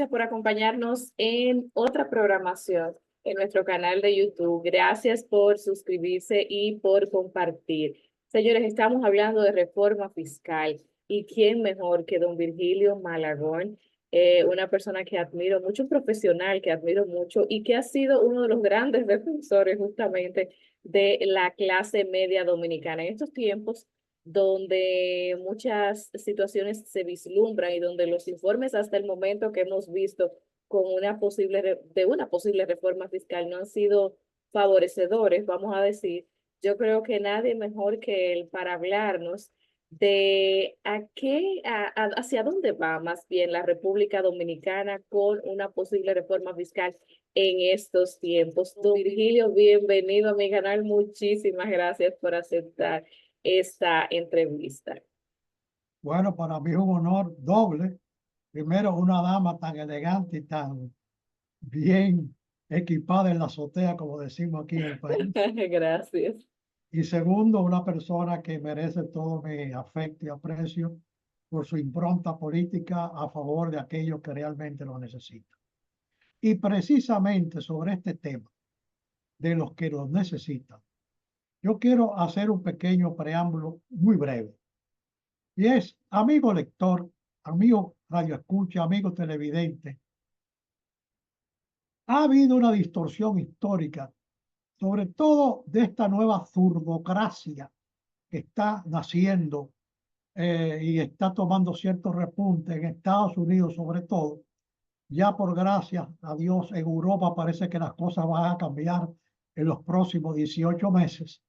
gracias por acompañarnos en otra programación en nuestro canal de YouTube. Gracias por suscribirse y por compartir. Señores, estamos hablando de reforma fiscal y quién mejor que don Virgilio Malagón, una persona que admiro mucho, un profesional que admiro mucho y que ha sido uno de los grandes defensores justamente de la clase media dominicana. En estos tiempos donde muchas situaciones se vislumbran y donde los informes hasta el momento que hemos visto con una posible reforma fiscal no han sido favorecedores, vamos a decir. Yo creo que nadie mejor que él para hablarnos de hacia dónde va más bien la República Dominicana con una posible reforma fiscal en estos tiempos. Don Virgilio, bienvenido a mi canal. Muchísimas gracias por aceptar esta entrevista. Bueno, para mí es un honor doble. Primero, una dama tan elegante y tan bien equipada en la azotea, como decimos aquí en el país. Gracias. Y segundo, una persona que merece todo mi afecto y aprecio por su impronta política a favor de aquellos que realmente lo necesitan. Y precisamente sobre este tema, de los que lo necesitan, yo quiero hacer un pequeño preámbulo muy breve. Y es, amigo lector, amigo radioescucha, amigo televidente, ha habido una distorsión histórica, sobre todo de esta nueva zurdocracia que está naciendo y está tomando cierto repunte en Estados Unidos, sobre todo. Ya por gracias a Dios, en Europa parece que las cosas van a cambiar en los próximos 18 meses.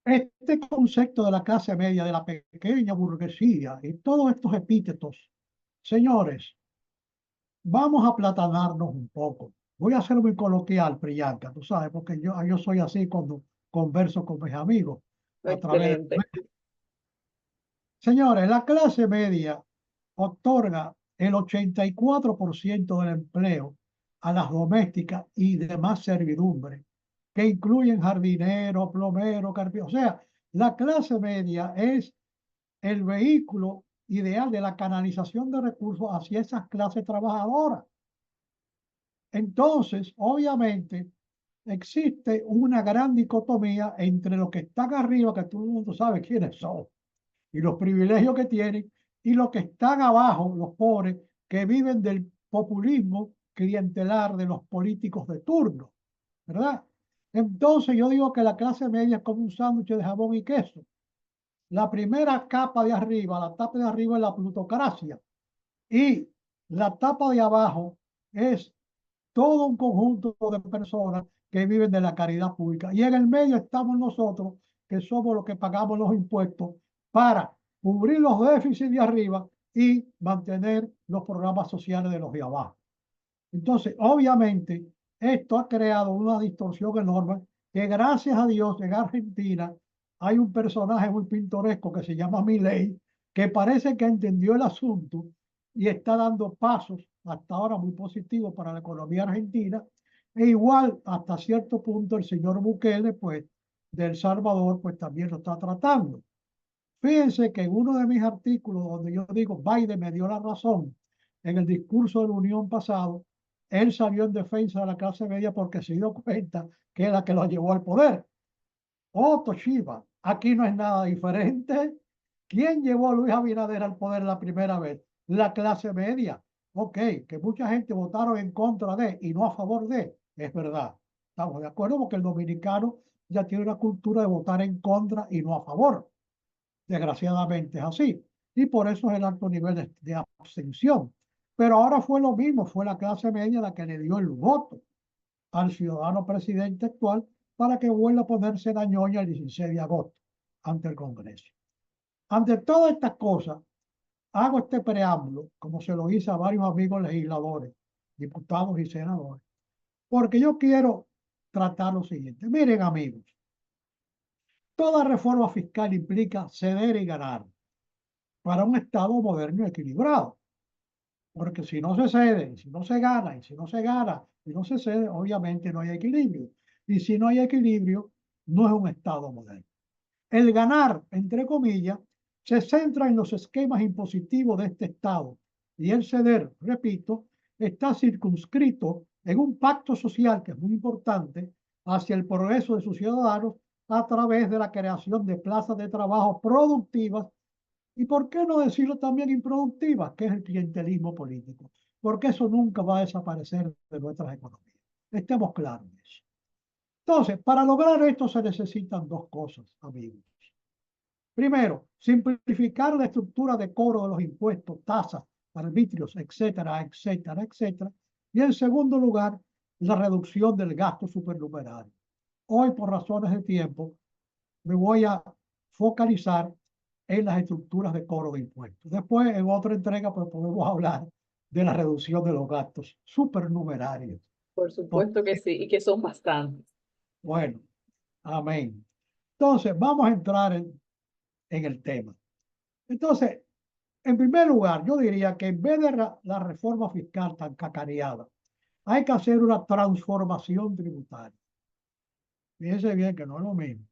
Este concepto de la clase media, de la pequeña burguesía y todos estos epítetos, señores, vamos a platanarnos un poco. Voy a ser muy coloquial, Priyanka, tú sabes, porque yo soy así cuando converso con mis amigos a través Excelente. de... Señores, la clase media otorga el 84% del empleo a las domésticas y demás servidumbre, que incluyen jardineros, plomeros, carpinteros. O sea, la clase media es el vehículo ideal de la canalización de recursos hacia esas clases trabajadoras. Entonces, obviamente, existe una gran dicotomía entre los que están arriba, que todo el mundo sabe quiénes son, y los privilegios que tienen, y los que están abajo, los pobres, que viven del populismo clientelar de los políticos de turno, ¿verdad? Entonces yo digo que la clase media es como un sándwich de jamón y queso. La primera capa de arriba, la tapa de arriba es la plutocracia, y la tapa de abajo es todo un conjunto de personas que viven de la caridad pública. Y en el medio estamos nosotros, que somos los que pagamos los impuestos para cubrir los déficits de arriba y mantener los programas sociales de los de abajo. Entonces, obviamente, esto ha creado una distorsión enorme que gracias a Dios en Argentina hay un personaje muy pintoresco que se llama Milei, que parece que entendió el asunto y está dando pasos hasta ahora muy positivos para la economía argentina. E igual, hasta cierto punto, el señor Bukele, pues, de El Salvador, pues también lo está tratando. Fíjense que en uno de mis artículos donde yo digo Biden me dio la razón en el discurso de la Unión pasado, él salió en defensa de la clase media porque se dio cuenta que es la que lo llevó al poder. Oh, Toshiba, aquí no es nada diferente. ¿Quién llevó a Luis Abinader al poder la primera vez? La clase media. Ok, que mucha gente votaron en contra de y no a favor de, es verdad. Estamos de acuerdo porque el dominicano ya tiene una cultura de votar en contra y no a favor. Desgraciadamente es así. Y por eso es el alto nivel de abstención. Pero ahora fue lo mismo, fue la clase media la que le dio el voto al ciudadano presidente actual para que vuelva a ponerse la ñoña el 16 de agosto ante el Congreso. Ante todas estas cosas, hago este preámbulo, como se lo hice a varios amigos legisladores, diputados y senadores, porque yo quiero tratar lo siguiente. Miren, amigos, toda reforma fiscal implica ceder y ganar para un Estado moderno y equilibrado. Porque si no se cede, si no se gana, y si no se gana, y no se cede, obviamente no hay equilibrio. Y si no hay equilibrio, no es un Estado moderno. El ganar, entre comillas, se centra en los esquemas impositivos de este Estado, y el ceder, repito, está circunscrito en un pacto social que es muy importante hacia el progreso de sus ciudadanos a través de la creación de plazas de trabajo productivas y, ¿por qué no decirlo también improductivas?, que es el clientelismo político, porque eso nunca va a desaparecer de nuestras economías. Estemos claros en eso. Entonces, para lograr esto se necesitan dos cosas, amigos. Primero, simplificar la estructura de cobro de los impuestos, tasas, arbitrios, etcétera, etcétera, etcétera. Y en segundo lugar, la reducción del gasto supernumerario. Hoy, por razones de tiempo, me voy a focalizar en las estructuras de cobro de impuestos. Después, en otra entrega, pues podemos hablar de la reducción de los gastos supernumerarios. Por supuesto que sí, y que son bastantes. Bueno, amén. Entonces, vamos a entrar en el tema. Entonces, en primer lugar, yo diría que en vez de la reforma fiscal tan cacareada, hay que hacer una transformación tributaria. Fíjense bien que no es lo mismo.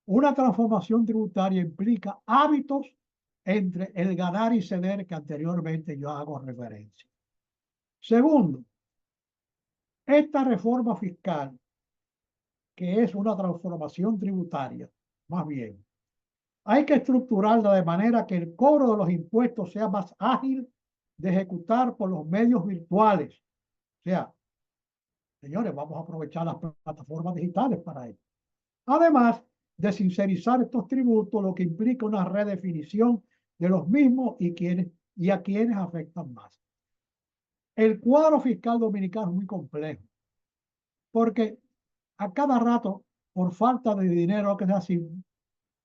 Una transformación tributaria implica hábitos entre el ganar y ceder que anteriormente yo hago referencia. Segundo, esta reforma fiscal, que es una transformación tributaria, más bien, hay que estructurarla de manera que el cobro de los impuestos sea más ágil de ejecutar por los medios virtuales. O sea, señores, vamos a aprovechar las plataformas digitales para ello. Además de sincerizar estos tributos, lo que implica una redefinición de los mismos y a quienes afectan más. El cuadro fiscal dominicano es muy complejo, porque a cada rato, por falta de dinero, que sea así,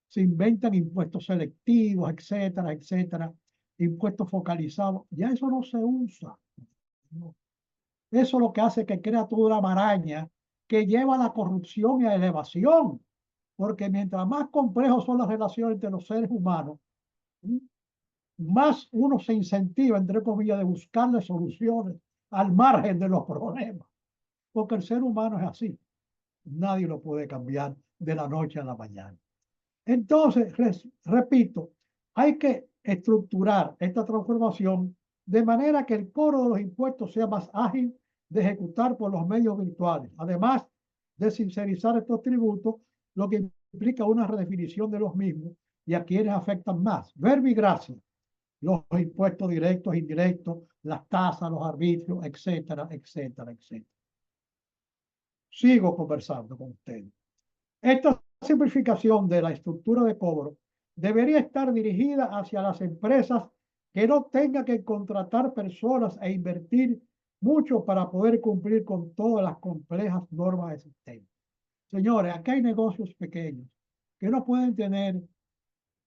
se inventan impuestos selectivos, etcétera, etcétera, impuestos focalizados. Ya eso no se usa. No. Eso lo que hace es que crea toda una maraña que lleva a la corrupción y a la evasión, porque mientras más complejos son las relaciones entre los seres humanos, más uno se incentiva, entre comillas, de buscarle soluciones al margen de los problemas, porque el ser humano es así. Nadie lo puede cambiar de la noche a la mañana. Entonces, repito, hay que estructurar esta transformación de manera que el cobro de los impuestos sea más ágil de ejecutar por los medios virtuales, además de sincerizar estos tributos, lo que implica una redefinición de los mismos y a quienes afectan más. Verbo y gracia, los impuestos directos, indirectos, las tasas, los arbitrios, etcétera, etcétera, etcétera. Sigo conversando con ustedes. Esta simplificación de la estructura de cobro debería estar dirigida hacia las empresas que no tengan que contratar personas e invertir mucho para poder cumplir con todas las complejas normas existentes. Señores, aquí hay negocios pequeños que no pueden tener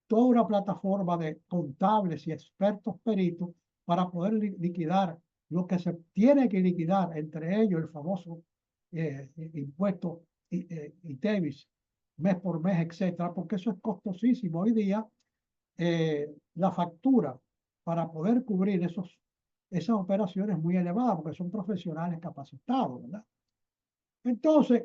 toda una plataforma de contables y expertos peritos para poder liquidar lo que se tiene que liquidar, entre ellos el famoso impuesto ITEVIS, mes por mes, etcétera, porque eso es costosísimo. Hoy día, la factura para poder cubrir esas operaciones es muy elevada, porque son profesionales capacitados, ¿verdad? Entonces,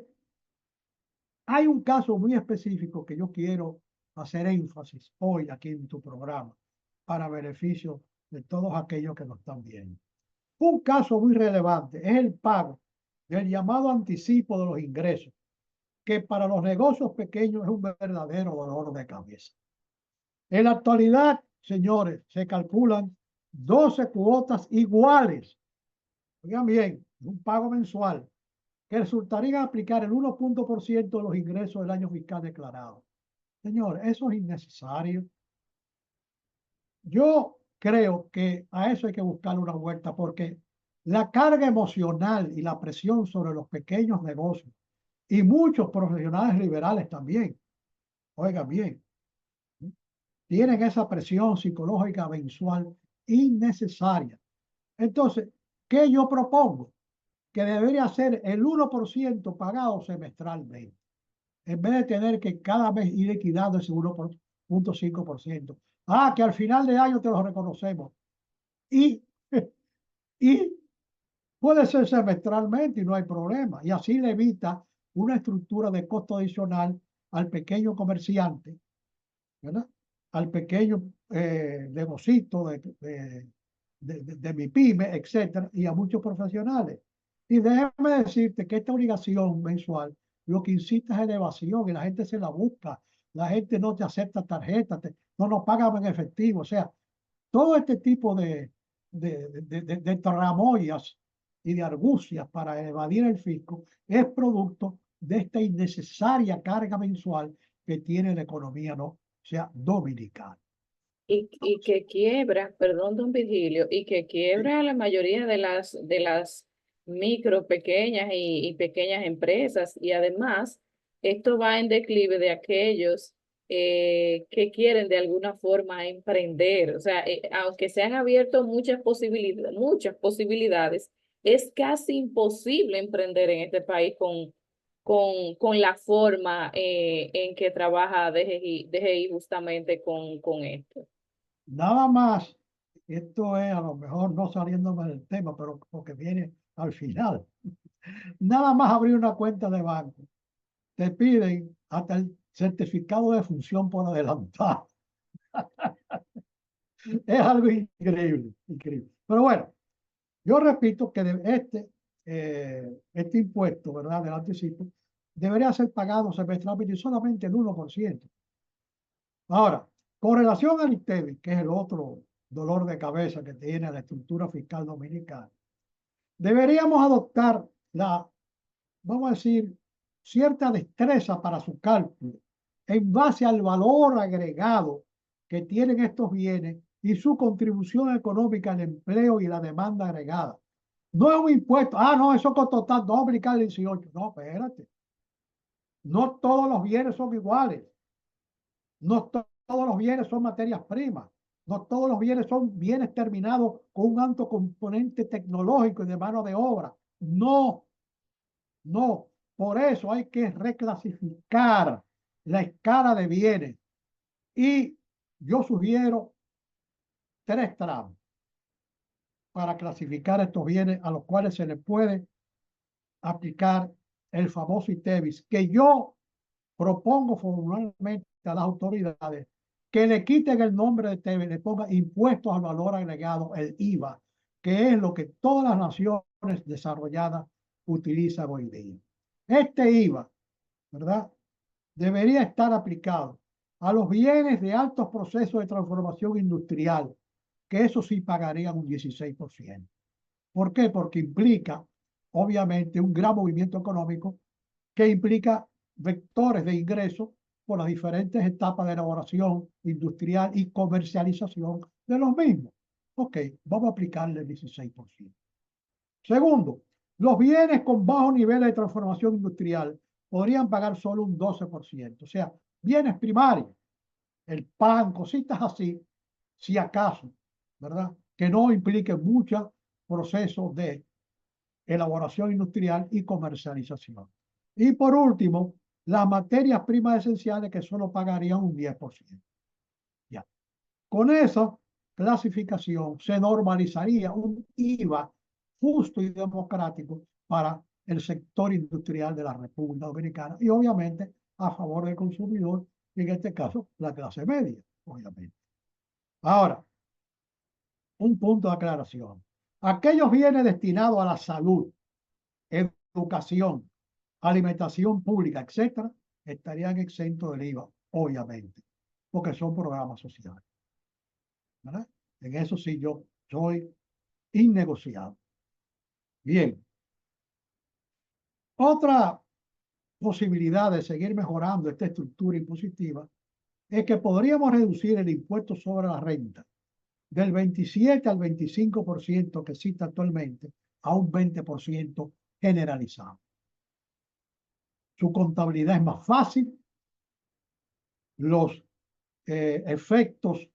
hay un caso muy específico que yo quiero hacer énfasis hoy aquí en tu programa para beneficio de todos aquellos que nos están viendo. Un caso muy relevante es el pago del llamado anticipo de los ingresos, que para los negocios pequeños es un verdadero dolor de cabeza. En la actualidad, señores, se calculan 12 cuotas iguales, oigan bien, un pago mensual, que resultaría aplicar el 1% de los ingresos del año fiscal declarado. Señor, eso es innecesario. Yo creo que a eso hay que buscar una vuelta porque la carga emocional y la presión sobre los pequeños negocios y muchos profesionales liberales también, oigan bien, tienen esa presión psicológica mensual innecesaria. Entonces, ¿qué yo propongo? Que debería ser el 1% pagado semestralmente, en vez de tener que cada mes ir liquidando ese 1,5%. Ah, que al final de año te lo reconocemos. Y, y puede ser semestralmente y no hay problema. Y así le evita una estructura de costo adicional al pequeño comerciante, ¿verdad? Al pequeño de Bocito, de mi pyme, etcétera, y a muchos profesionales. Y déjame decirte que esta obligación mensual lo que incita es evasión y la gente se la busca. La gente no te acepta tarjetas, no nos pagan en efectivo. O sea, todo este tipo de tramoyas y de argucias para evadir el fisco es producto de esta innecesaria carga mensual que tiene la economía, ¿no? O sea, dominicana. Y que quiebra, perdón, don Virgilio, y que Sí. quiebra a la mayoría de las micro, pequeñas y pequeñas empresas. Y además, esto va en declive de aquellos que quieren de alguna forma emprender. O sea, aunque se han abierto muchas posibilidades, es casi imposible emprender en este país con la forma en que trabaja DGI justamente con esto. Nada más, esto es a lo mejor no saliéndome del tema, pero porque viene al final. Nada más abrir una cuenta de banco. Te piden hasta el certificado de función por adelantado. Es algo increíble, increíble. Pero bueno, yo repito que este impuesto, ¿verdad?, del anticipo, debería ser pagado semestralmente y solamente el 1%. Ahora, con relación al ITEVI, que es el otro dolor de cabeza que tiene la estructura fiscal dominicana, deberíamos adoptar vamos a decir, cierta destreza para su cálculo en base al valor agregado que tienen estos bienes y su contribución económica al empleo y la demanda agregada. No es un impuesto, no, eso costó tanto, no aplicar el 18. No, espérate. No todos los bienes son iguales. No todos los bienes son materias primas. No todos los bienes son bienes terminados con un alto componente tecnológico y de mano de obra. No, no. Por eso hay que reclasificar la escala de bienes. Y yo sugiero 3 tramos para clasificar estos bienes a los cuales se les puede aplicar el famoso ITEVIS, que yo propongo formalmente a las autoridades que le quiten el nombre de TEVIS, le pongan impuestos al valor agregado, el IVA, que es lo que todas las naciones desarrolladas utilizan hoy día. Este IVA, ¿verdad?, debería estar aplicado a los bienes de altos procesos de transformación industrial, que eso sí pagarían un 16%. ¿Por qué? Porque implica, obviamente, un gran movimiento económico que implica vectores de ingresos por las diferentes etapas de elaboración industrial y comercialización de los mismos. Ok, vamos a aplicarle el 16%. Segundo, los bienes con bajo nivel de transformación industrial podrían pagar solo un 12%. O sea, bienes primarios, el pan, cositas así, si acaso, ¿verdad? Que no impliquen muchos procesos de elaboración industrial y comercialización. Y por último, las materias primas esenciales que solo pagarían un 10%. Ya. Con esa clasificación se normalizaría un IVA justo y democrático para el sector industrial de la República Dominicana y obviamente a favor del consumidor, en este caso la clase media, obviamente. Ahora, un punto de aclaración. Aquellos bienes destinados a la salud, educación, alimentación pública, etcétera, estarían exentos del IVA, obviamente, porque son programas sociales, ¿verdad? En eso sí yo soy innegociable. Bien, otra posibilidad de seguir mejorando esta estructura impositiva es que podríamos reducir el impuesto sobre la renta del 27 al 25% que existe actualmente a un 20% generalizado. Su contabilidad es más fácil, los efectos,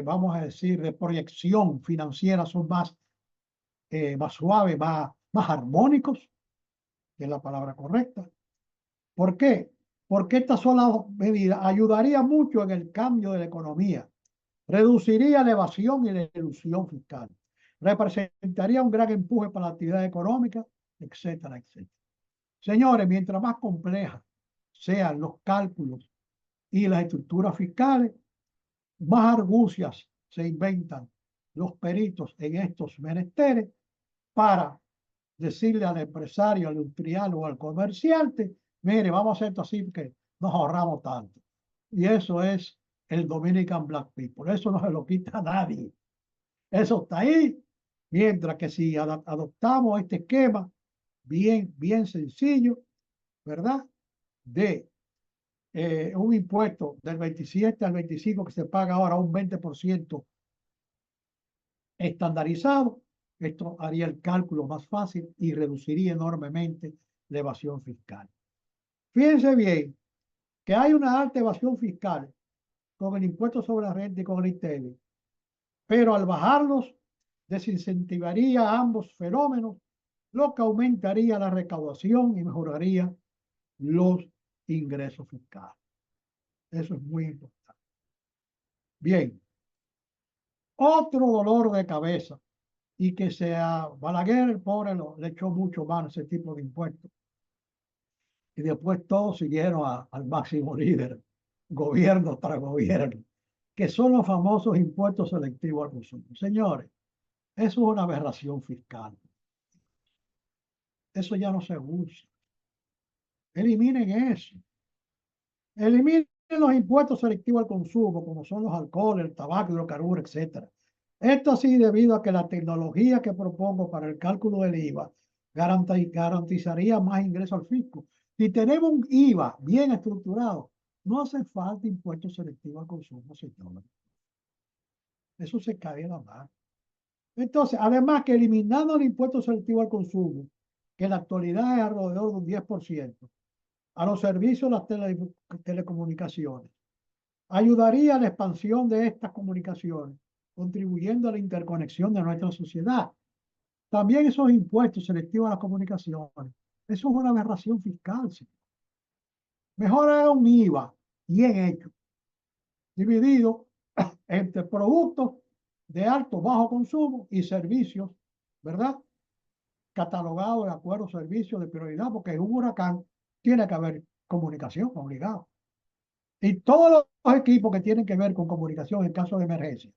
vamos a decir, de proyección financiera son más suaves, más armónicos, que es la palabra correcta. ¿Por qué? Porque esta sola medida ayudaría mucho en el cambio de la economía, reduciría la evasión y la ilusión fiscal, representaría un gran empuje para la actividad económica, etcétera, etcétera. Señores, mientras más complejas sean los cálculos y las estructuras fiscales, más argucias se inventan los peritos en estos menesteres para decirle al empresario, al industrial o al comerciante, mire, vamos a hacer esto así porque nos ahorramos tanto. Y eso es el Dominican Black People. Eso no se lo quita a nadie. Eso está ahí. Mientras que si adoptamos este esquema bien sencillo, ¿verdad? De un impuesto del 27 al 25 que se paga ahora un 20% estandarizado, esto haría el cálculo más fácil y reduciría enormemente la evasión fiscal. Fíjense bien que hay una alta evasión fiscal con el impuesto sobre la renta y con el ITEVI, pero al bajarlos desincentivaría ambos fenómenos, lo que aumentaría la recaudación y mejoraría los ingresos fiscales. Eso es muy importante. Bien, otro dolor de cabeza y que sea Balaguer, el pobre, le echó mucho mano ese tipo de impuestos. Y después todos siguieron al máximo líder, gobierno tras gobierno, que son los famosos impuestos selectivos al consumo. Señores, eso es una aberración fiscal. Eso ya no se usa. Eliminen eso. Eliminen los impuestos selectivos al consumo, como son los alcoholes, el tabaco, hidrocarburos, etc. Esto así debido a que la tecnología que propongo para el cálculo del IVA garantizaría más ingresos al fisco. Si tenemos un IVA bien estructurado, no hace falta impuestos selectivos al consumo, señores. Eso se cae en la mano. Entonces, además que eliminando el impuesto selectivo al consumo, que en la actualidad es alrededor de un 10%, a los servicios de las telecomunicaciones, ayudaría a la expansión de estas comunicaciones, contribuyendo a la interconexión de nuestra sociedad. También esos impuestos selectivos a las comunicaciones, eso es una aberración fiscal. ¿Sí? Mejor es un IVA bien hecho, dividido entre productos de alto bajo consumo y servicios, ¿verdad? Catalogados de acuerdo a servicios de prioridad, porque en un huracán tiene que haber comunicación obligado. Y todos los equipos que tienen que ver con comunicación en caso de emergencia,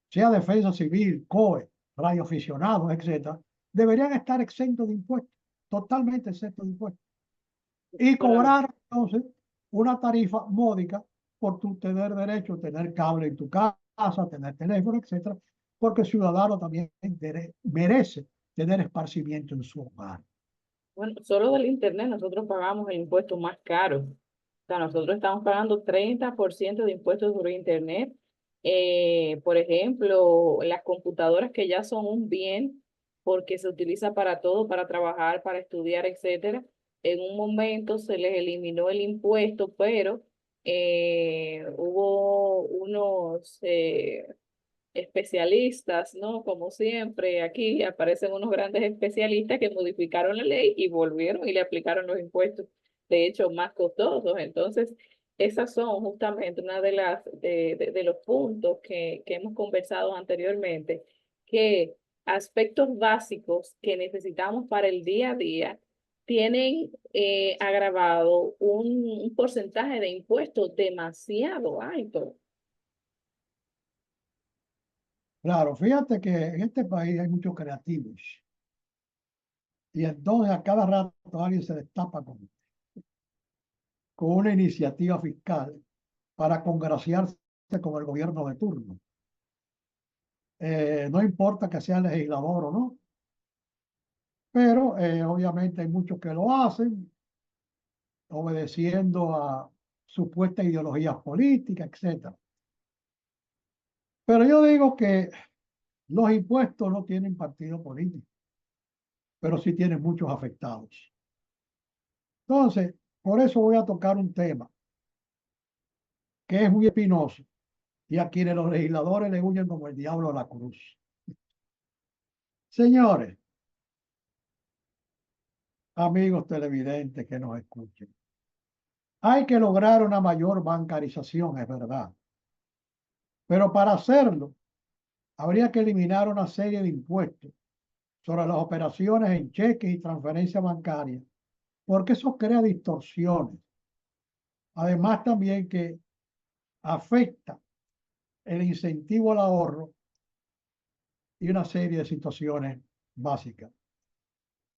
sea defensa civil, COE, radioaficionados, etcétera, deberían estar exentos de impuestos, totalmente exentos de impuestos. Y cobrar entonces una tarifa módica por tu tener derecho a tener cable en tu casa, tener teléfono, etcétera, porque el ciudadano también merece tener esparcimiento en su hogar. Bueno, solo del internet nosotros pagamos el impuesto más caro. O sea, nosotros estamos pagando 30% de impuestos sobre internet. Por ejemplo, las computadoras que ya son un bien porque se utiliza para todo, para trabajar, para estudiar, etcétera. En un momento se les eliminó el impuesto, pero hubo unos especialistas, ¿no? Como siempre, aquí aparecen unos grandes especialistas que modificaron la ley y volvieron y le aplicaron los impuestos, de hecho, más costosos. Entonces, esas son justamente una de de los puntos que hemos conversado anteriormente, que aspectos básicos que necesitamos para el día a día tienen agravado un porcentaje de impuestos demasiado alto. Claro, fíjate que en este país hay muchos creativos y entonces a cada rato alguien se destapa con una iniciativa fiscal para congraciarse con el gobierno de turno. No importa que sea legislador o no, pero obviamente hay muchos que lo hacen obedeciendo a supuestas ideologías políticas, etcétera. Pero yo digo que los impuestos no tienen partido político, pero sí tienen muchos afectados. Entonces, por eso voy a tocar un tema que es muy espinoso y a quienes los legisladores le huyen como el diablo a la cruz. Señores, amigos televidentes que nos escuchen, hay que lograr una mayor bancarización, es verdad, pero para hacerlo habría que eliminar una serie de impuestos sobre las operaciones en cheques y transferencias bancarias, porque eso crea distorsiones. Además también que afecta el incentivo al ahorro y una serie de situaciones básicas.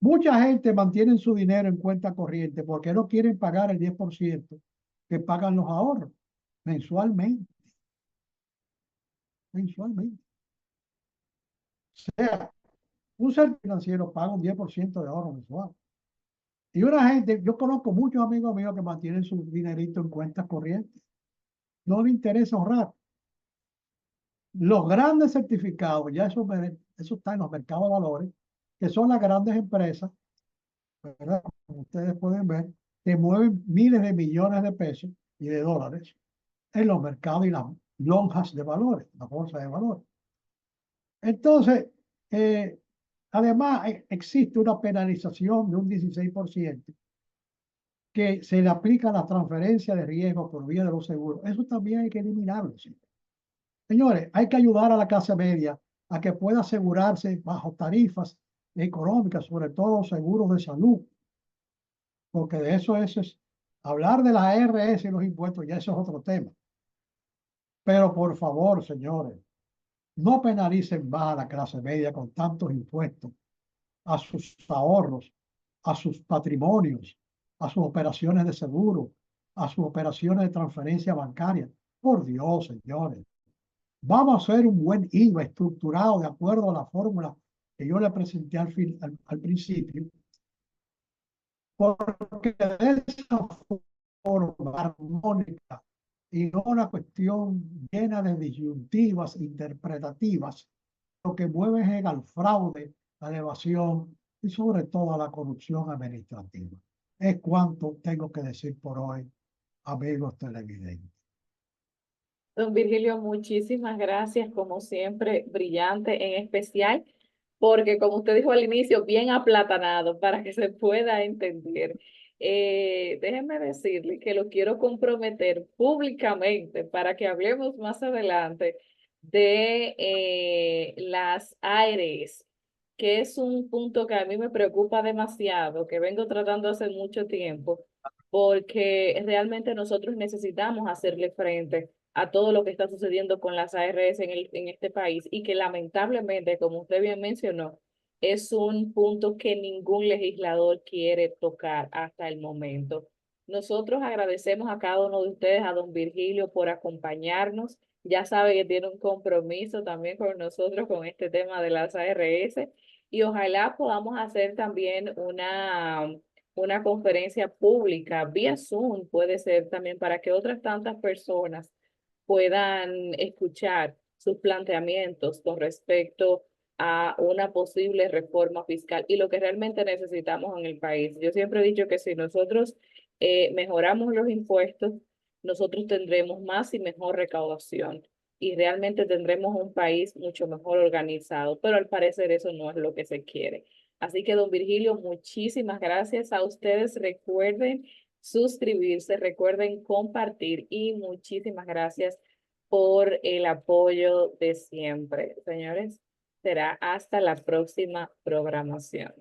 Mucha gente mantiene su dinero en cuenta corriente porque no quieren pagar el 10% que pagan los ahorros mensualmente. Mensualmente. O sea, un ser financiero paga un 10% de ahorro mensual. Y una gente, yo conozco muchos amigos míos que mantienen su dinerito en cuentas corrientes. No le interesa ahorrar. Los grandes certificados, ya eso está en los mercados de valores, que son las grandes empresas, ¿verdad? Como ustedes pueden ver, que mueven miles de millones de pesos y de dólares en los mercados y las lonjas de valores, la bolsa de valores. Entonces, eh, además, existe una penalización de un 16% que se le aplica a la transferencia de riesgo por vía de los seguros. Eso también hay que eliminarlo. ¿Sí? Señores, hay que ayudar a la clase media a que pueda asegurarse bajo tarifas económicas, sobre todo seguros de salud, porque de eso es hablar de la ARS y los impuestos, ya eso es otro tema. Pero por favor, señores, no penalicen más a la clase media con tantos impuestos a sus ahorros, a sus patrimonios, a sus operaciones de seguro, a sus operaciones de transferencia bancaria. Por Dios, señores. Vamos a hacer un buen IVA estructurado de acuerdo a la fórmula que yo le presenté al principio, porque de esa forma armónica y no una cuestión llena de disyuntivas interpretativas, lo que mueve es al fraude, a la evasión y sobre todo a la corrupción administrativa. Es cuanto tengo que decir por hoy, amigos televidentes. Don Virgilio, muchísimas gracias, como siempre, brillante en especial, porque como usted dijo al inicio, bien aplatanado para que se pueda entender. Déjeme decirle que lo quiero comprometer públicamente para que hablemos más adelante de las ARS, que es un punto que a mí me preocupa demasiado, que vengo tratando hace mucho tiempo, porque realmente nosotros necesitamos hacerle frente a todo lo que está sucediendo con las ARS en este país y que lamentablemente, como usted bien mencionó, es un punto que ningún legislador quiere tocar hasta el momento. Nosotros agradecemos a cada uno de ustedes, a don Virgilio, por acompañarnos. Ya sabe que tiene un compromiso también con nosotros con este tema de las ARS y ojalá podamos hacer también una conferencia pública vía Zoom, puede ser también para que otras tantas personas puedan escuchar sus planteamientos con respecto a una posible reforma fiscal y lo que realmente necesitamos en el país. Yo siempre he dicho que si nosotros mejoramos los impuestos, nosotros tendremos más y mejor recaudación y realmente tendremos un país mucho mejor organizado, pero al parecer eso no es lo que se quiere. Así que, don Virgilio, muchísimas gracias a ustedes. Recuerden suscribirse, recuerden compartir y muchísimas gracias por el apoyo de siempre. Señores, será hasta la próxima programación.